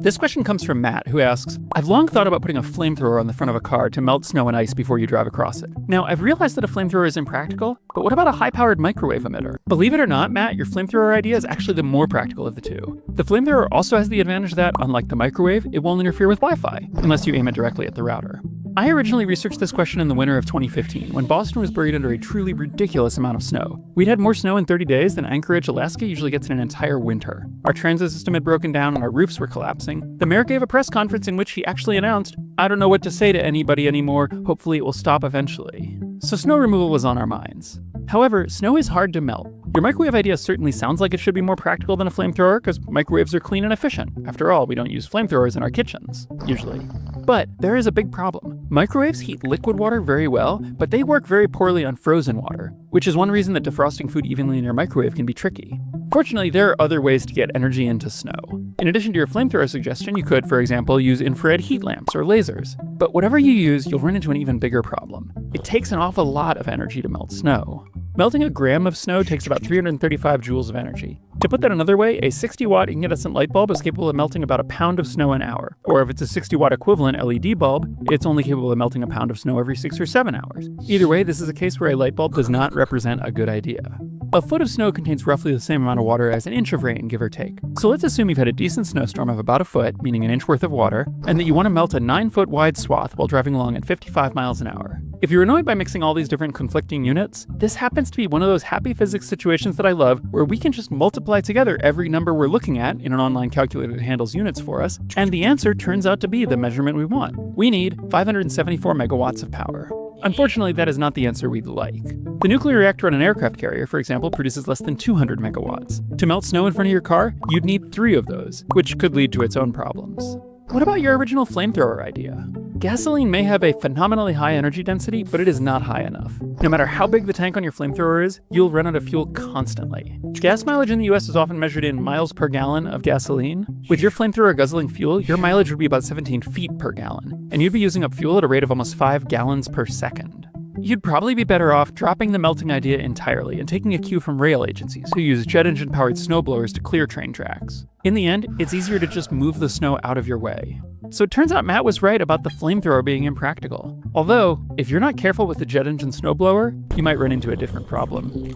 This question comes from Matt, who asks, I've long thought about putting a flamethrower on the front of a car to melt snow and ice before you drive across it. Now, I've realized that a flamethrower is impractical, but what about a high-powered microwave emitter? Believe it or not, Matt, your flamethrower idea is actually the more practical of the two. The flamethrower also has the advantage that, unlike the microwave, it won't interfere with Wi-Fi, unless you aim it directly at the router. I originally researched this question in the winter of 2015, when Boston was buried under a truly ridiculous amount of snow. We'd had more snow in 30 days than Anchorage, Alaska usually gets in an entire winter. Our transit system had broken down and our roofs were collapsing. The mayor gave a press conference in which he actually announced, I don't know what to say to anybody anymore, hopefully it will stop eventually. So snow removal was on our minds. However, snow is hard to melt. Your microwave idea certainly sounds like it should be more practical than a flamethrower because microwaves are clean and efficient. After all, we don't use flamethrowers in our kitchens, usually. But there is a big problem. Microwaves heat liquid water very well, but they work very poorly on frozen water, which is one reason that defrosting food evenly in your microwave can be tricky. Fortunately, there are other ways to get energy into snow. In addition to your flamethrower suggestion, you could, for example, use infrared heat lamps or lasers. But whatever you use, you'll run into an even bigger problem. It takes an awful lot of energy to melt snow. Melting a gram of snow takes about 335 joules of energy. To put that another way, a 60-watt incandescent light bulb is capable of melting about a pound of snow an hour. Or if it's a 60-watt equivalent LED bulb, it's only capable of melting a pound of snow every 6 or 7 hours. Either way, this is a case where a light bulb does not represent a good idea. A foot of snow contains roughly the same amount of water as an inch of rain, give or take. So let's assume you've had a decent snowstorm of about a foot, meaning an inch worth of water, and that you want to melt a 9-foot wide swath while driving along at 55 miles an hour. If you're annoyed by mixing all these different conflicting units, this happens to be one of those happy physics situations that I love, where we can just multiply together every number we're looking at in an online calculator that handles units for us, and the answer turns out to be the measurement we want. We need 574 megawatts of power. Unfortunately, that is not the answer we'd like. The nuclear reactor on an aircraft carrier, for example, produces less than 200 megawatts. To melt snow in front of your car, you'd need 3 of those, which could lead to its own problems. What about your original flamethrower idea? Gasoline may have a phenomenally high energy density, but it is not high enough. No matter how big the tank on your flamethrower is, you'll run out of fuel constantly. Gas mileage in the US is often measured in miles per gallon of gasoline. With your flamethrower guzzling fuel, your mileage would be about 17 feet per gallon, and you'd be using up fuel at a rate of almost 5 gallons per second. You'd probably be better off dropping the melting idea entirely and taking a cue from rail agencies who use jet engine-powered snowblowers to clear train tracks. In the end, it's easier to just move the snow out of your way. So it turns out Matt was right about the flamethrower being impractical. Although, if you're not careful with the jet engine snowblower, you might run into a different problem.